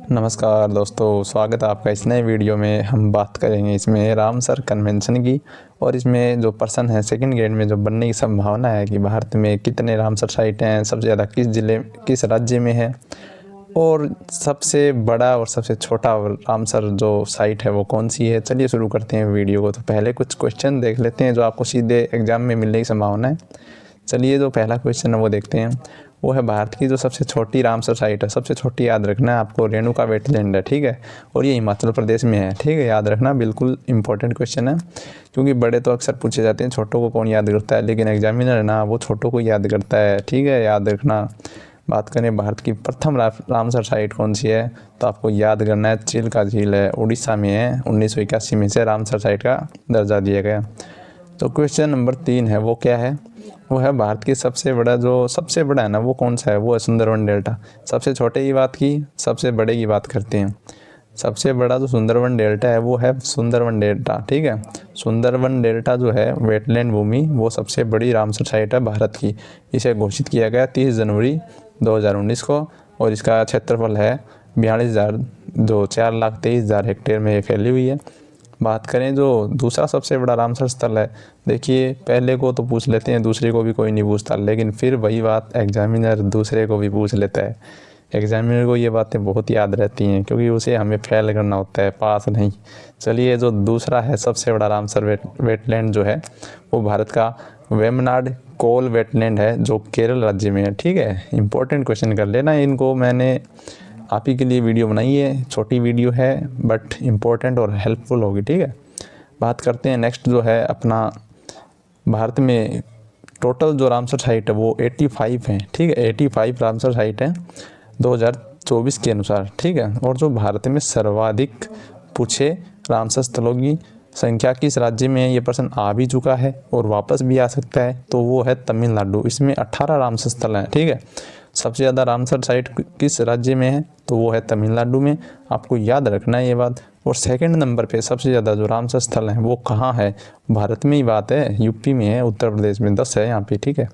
नमस्कार दोस्तों, स्वागत है आपका इस नए वीडियो में। हम बात करेंगे इसमें रामसर कन्वेंशन की, और इसमें जो पर्सन है सेकंड ग्रेड में जो बनने की संभावना है कि भारत में कितने रामसर साइट हैं, सबसे ज़्यादा किस जिले किस राज्य में है, और सबसे बड़ा और सबसे छोटा रामसर जो साइट है वो कौन सी है। चलिए शुरू करते हैं वीडियो को। तो पहले कुछ क्वेश्चन देख लेते हैं जो आपको सीधे एग्जाम में मिलने की संभावना है। चलिए जो पहला क्वेश्चन है वो देखते हैं। वो है भारत की जो सबसे छोटी रामसर साइट है, सबसे छोटी याद रखना है आपको, रेणुका वेटलैंड है, ठीक है। और ये हिमाचल प्रदेश में है, ठीक है, याद रखना, बिल्कुल इंपॉर्टेंट क्वेश्चन है। क्योंकि बड़े तो अक्सर पूछे जाते हैं, छोटों को कौन याद करता है, लेकिन एग्जामिनर है ना वो छोटों को याद करता है, ठीक है, याद रखना। बात करें भारत की प्रथम रामसर साइट कौन सी है, तो आपको याद करना है चिल्का झील है, उड़ीसा में है। 1981 में से रामसर साइट का दर्जा दिया गया। तो क्वेश्चन नंबर 3 है वो क्या है, वो है भारत की सबसे बड़ा है ना वो कौन सा है, वो है सुंदरवन डेल्टा। सबसे छोटे की बात की, सबसे बड़े की बात करते हैं। सबसे बड़ा जो सुंदरवन डेल्टा है वो है सुंदरवन डेल्टा, ठीक है। सुंदरवन डेल्टा जो है वेटलैंड भूमि, वो सबसे बड़ी रामसर साइट है भारत की। इसे घोषित किया गया 30 जनवरी 2019 को, और इसका क्षेत्रफल है 4,23,000 हेक्टेयर में ये फैली हुई है। बात करें जो दूसरा सबसे बड़ा रामसर स्थल है, देखिए पहले को तो पूछ लेते हैं, दूसरे को भी कोई नहीं पूछता, लेकिन फिर वही बात एग्जामिनर दूसरे को भी पूछ लेता है। एग्जामिनर को ये बातें बहुत याद रहती हैं क्योंकि उसे हमें फेल करना होता है, पास नहीं। चलिए जो दूसरा है सबसे बड़ा रामसर वेटलैंड जो है वो भारत का वेमनाड कोल वेटलैंड है, जो केरल राज्य में है, ठीक है। इंपॉर्टेंट क्वेश्चन कर लेना इनको, मैंने आप ही के लिए वीडियो बनाई है, छोटी वीडियो है बट इम्पोर्टेंट और हेल्पफुल होगी, ठीक है। बात करते हैं नेक्स्ट जो है अपना, भारत में टोटल जो रामसर साइट है वो 85 है, ठीक है। 85 रामसर साइट है 2024 के अनुसार, ठीक है। और जो भारत में सर्वाधिक पूछे रामसर स्थलों की संख्या किस राज्य में है, ये प्रश्न आ भी चुका है और वापस भी आ सकता है, तो वो है तमिलनाडु। इसमें 18 रामसर स्थल हैं, ठीक है। सबसे ज़्यादा रामसर साइट किस राज्य में है, तो वो है तमिलनाडु में, आपको याद रखना है ये बात। और सेकंड नंबर पे सबसे ज़्यादा जो रामसर स्थल हैं वो कहाँ है, भारत में ही बात है, यूपी में है, उत्तर प्रदेश में 10 है यहाँ पे, ठीक है।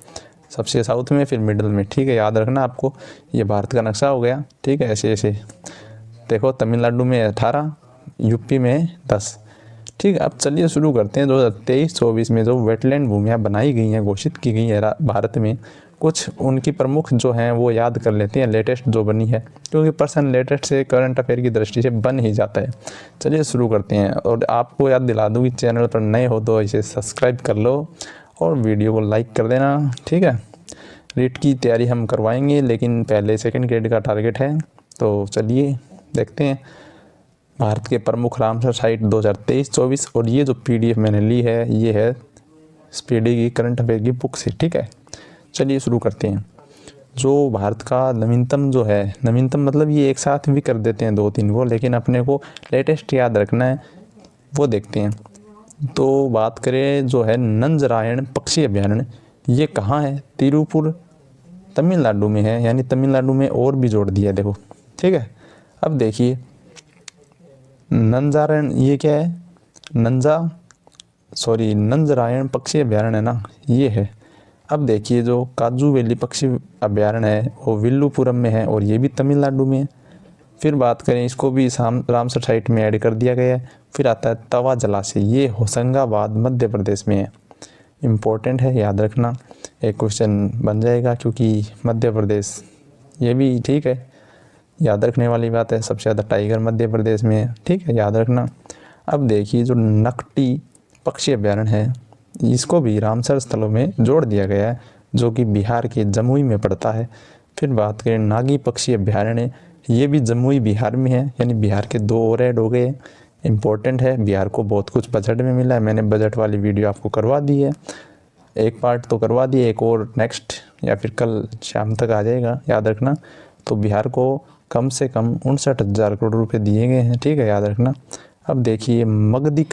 सबसे साउथ में, फिर मिडल में, ठीक है, याद रखना आपको। ये भारत का नक्शा हो गया, ठीक है। ऐसे ऐसे देखो, तमिलनाडु में 18, यूपी में 10, ठीक है। अब चलिए शुरू करते हैं। 2023-24 में जो वेटलैंड भूमियाँ बनाई गई हैं, घोषित की गई है भारत में, कुछ उनकी प्रमुख जो हैं वो याद कर लेते हैं, लेटेस्ट जो बनी है, क्योंकि पर्सन लेटेस्ट से करंट अफेयर की दृष्टि से बन ही जाता है। चलिए शुरू करते हैं, और आपको याद दिला दूँ कि चैनल पर नए हो तो इसे सब्सक्राइब कर लो और वीडियो को लाइक कर देना, ठीक है। रीट की तैयारी हम करवाएंगे, लेकिन पहले सेकंड ग्रेड का टारगेट है। तो चलिए देखते हैं भारत के प्रमुख रामसर साइट 2023-24, और ये जो PDF मैंने ली है ये है स्पीडी की करंट अफेयर की बुक से, ठीक है। चलिए शुरू करते हैं। जो भारत का नवीनतम जो है, नवीनतम मतलब ये एक साथ भी कर देते हैं 2-3 को, लेकिन अपने को लेटेस्ट याद रखना है, वो देखते हैं। तो बात करें जो है नंजरायण पक्षी अभ्यारण्य, ये कहाँ है, तिरुपुर तमिलनाडु में है, यानी तमिलनाडु में और भी जोड़ दिया देखो, ठीक है। अब देखिए नंजारायण, ये क्या है, नंजरायण पक्षी अभ्यारण्य है ना, ये है। अब देखिए जो काजू वैली पक्षी अभ्यारण्य है वो विल्लुपुरम में है, और ये भी तमिलनाडु में है। फिर बात करें, इसको भी रामसर साइट में ऐड कर दिया गया है। फिर आता है तवा जलाशय, ये होशंगाबाद मध्य प्रदेश में है। इम्पोर्टेंट है, याद रखना, एक क्वेश्चन बन जाएगा, क्योंकि मध्य प्रदेश ये भी ठीक है, याद रखने वाली बात है। सबसे ज़्यादा टाइगर मध्य प्रदेश में है, ठीक है, याद रखना। अब देखिए जो नकटी पक्षी अभ्यारण्य है, इसको भी रामसर स्थलों में जोड़ दिया गया है, जो कि बिहार के जमुई में पड़ता है। फिर बात करें नागी पक्षी अभ्यारण्य, ये भी जमुई बिहार में है, यानी बिहार के 2 और ऐड हो गए। इम्पोर्टेंट है, बिहार को बहुत कुछ बजट में मिला है, मैंने बजट वाली वीडियो आपको करवा दी है, एक पार्ट तो करवा दिए, एक और नेक्स्ट या फिर कल शाम तक आ जाएगा, याद रखना। तो बिहार को कम से कम 59,000 करोड़ रुपए दिए गए हैं, ठीक है, याद रखना। अब देखिए मगधी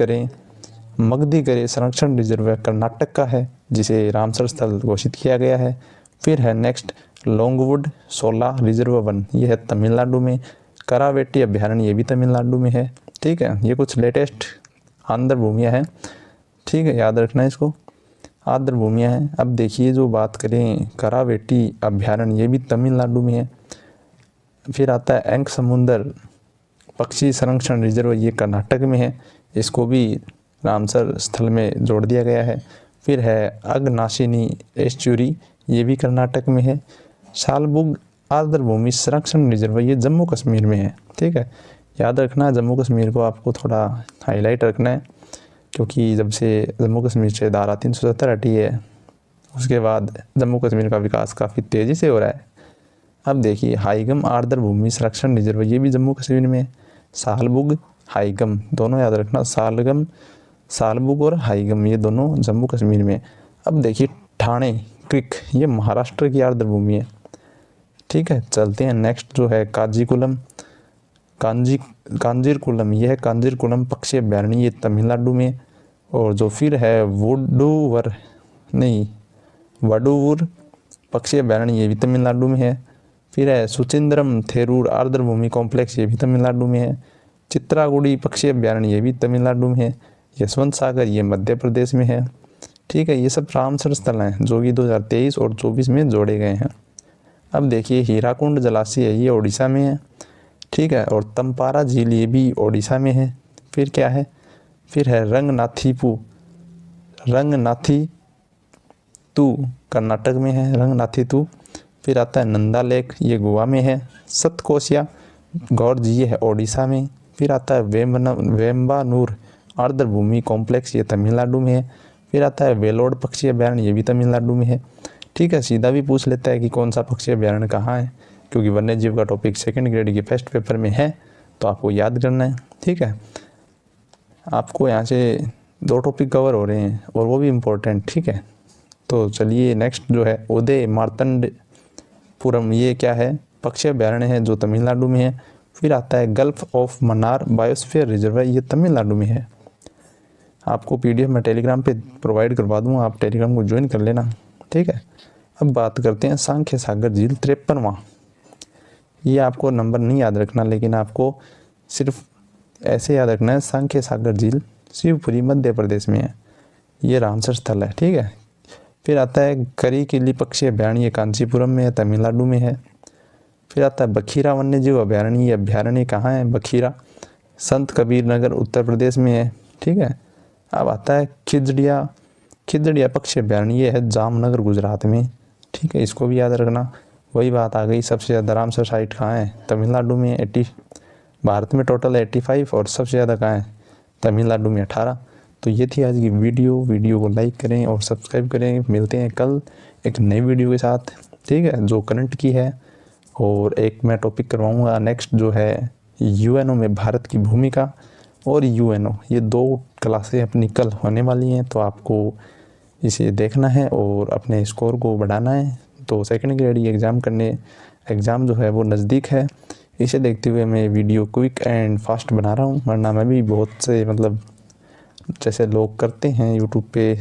करे संरक्षण रिजर्व कर्नाटक का है, जिसे रामसर स्थल घोषित किया गया है। फिर है नेक्स्ट लॉन्गवुड सोला रिजर्व वन, ये है तमिलनाडु में। करावेटी अभ्यारण्य, ये भी तमिलनाडु में है, ठीक है। ये कुछ लेटेस्ट आंध्र भूमियाँ हैं, ठीक है, याद रखना इसको, आंध्र भूमियाँ हैं। अब देखिए जो बात करें करावेटी अभ्यारण्य, ये भी तमिलनाडु में है। फिर आता है एंक समुंदर पक्षी संरक्षण रिजर्व ये कर्नाटक में है, इसको भी रामसर स्थल में जोड़ दिया गया है। फिर है अगनाशिनी एस्चुरी, ये भी कर्नाटक में है। शालबुग आर्द्रभूमि संरक्षण रिजर्व ये जम्मू कश्मीर में है। ठीक है, याद रखना जम्मू कश्मीर को आपको थोड़ा हाईलाइट रखना है, क्योंकि जब से जम्मू कश्मीर से धारा 370 हटी है उसके बाद जम्मू कश्मीर का विकास काफ़ी तेज़ी से हो रहा है। अब देखिए हाईगम आर्द्रभूमि संरक्षण रिजर्व ये भी जम्मू कश्मीर में है। सालबुग हाईगम दोनों याद रखना, सालबुग और हाईगम ये दोनों जम्मू कश्मीर में। अब देखिए ठाणे क्रिक ये महाराष्ट्र की आर्द्रभूमि है। ठीक है, चलते हैं नेक्स्ट जो है कांजीरकुलम ये है कांजीरकुलम पक्षी अभयारण्य ये तमिलनाडु में। और जो फिर है वडूवुर पक्षी अभयारण्य ये भी तमिलनाडु में है। फिर है सुचिंद्रम थेरूर आर्द्रभूमि कॉम्प्लेक्स ये भी तमिलनाडु में है। चित्रागुड़ी पक्षी अभयारण्य ये भी तमिलनाडु में है। यशवंत सागर ये मध्य प्रदेश में है। ठीक है, ये सब रामसर स्थल हैं जो कि 2023 और 24 में जोड़े गए हैं। अब देखिए हीराकुंड जलाशय है ये उड़ीसा में है। ठीक है, और तंपारा झील ये भी उड़ीसा में है। फिर क्या है, फिर है रंगनाथी कर्नाटक में है, रंगनाथीतू। फिर आता है नंदा लेक ये गोवा में है। सतकोशिया गौर जी ये है ओडिशा में। फिर आता है वेम्बानूर आर्द्रभूमि कॉम्प्लेक्स ये तमिलनाडु में है। फिर आता है वेलोड पक्षी अभयारण्य ये भी तमिलनाडु में है। ठीक है, सीधा भी पूछ लेता है कि कौन सा पक्षी अभयारण्य कहाँ है, क्योंकि वन्य जीव का टॉपिक सेकंड ग्रेड के फर्स्ट पेपर में है तो आपको याद करना है। ठीक है, आपको यहाँ से 2 टॉपिक कवर हो रहे हैं और वो भी इम्पोर्टेंट। ठीक है, तो चलिए नेक्स्ट जो है उदय मार्तंडपुरम ये क्या है, पक्षी अभयारण्य है जो तमिलनाडु में है। फिर आता है gulf of Mannar biosphere reserve ये तमिलनाडु में है। आपको PDF मैं टेलीग्राम पे प्रोवाइड करवा दूँगा, आप टेलीग्राम को ज्वाइन कर लेना। ठीक है, अब बात करते हैं सांख्य सागर झील 53वां। ये आपको नंबर नहीं याद रखना, लेकिन आपको सिर्फ ऐसे याद रखना है सांख्य सागर झील शिवपुरी मध्य प्रदेश में है, ये रामसर स्थल है। ठीक है, फिर आता है करिकिली पक्षी अभयारण्य ये कांचीपुरम में है, तमिलनाडु में है। फिर आता है बखीरा वन्य जीव अभयारण्य, ये अभयारण्य कहाँ है, बखीरा संत कबीर नगर उत्तर प्रदेश में है। ठीक है, अब आता है खिजड़िया पक्षी अभयारण्य ये है जामनगर गुजरात में। ठीक है, इसको भी याद रखना। वही बात आ गई, सबसे ज़्यादा रामसर साइट कहाँ है, तमिलनाडु में 80, भारत में टोटल 85 और सबसे ज़्यादा कहाँ है, तमिलनाडु में 18। तो ये थी आज की वीडियो को लाइक करें और सब्सक्राइब करें। मिलते हैं कल एक नई वीडियो के साथ। ठीक है, जो करंट की है, और एक मैं टॉपिक करवाऊँगा नेक्स्ट जो है UNO में भारत की भूमिका और UNO, ये 2 क्लासें अपनी कल होने वाली हैं, तो आपको इसे देखना है और अपने स्कोर को बढ़ाना है। तो सेकंड ग्रेड एग्ज़ाम जो है वो नज़दीक है, इसे देखते हुए मैं वीडियो क्विक एंड फास्ट बना रहा हूँ। वरना मैं भी बहुत से जैसे लोग करते हैं यूट्यूब पे,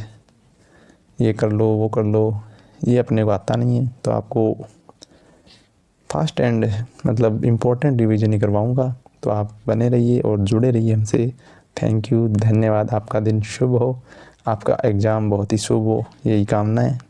ये कर लो वो कर लो, ये अपने को आता नहीं है। तो आपको फास्ट एंड इम्पोर्टेंट रिवीजन ही करवाऊँगा, तो आप बने रहिए और जुड़े रहिए हमसे। थैंक यू, धन्यवाद। आपका दिन शुभ हो, आपका एग्ज़ाम बहुत ही शुभ हो, यही कामना है।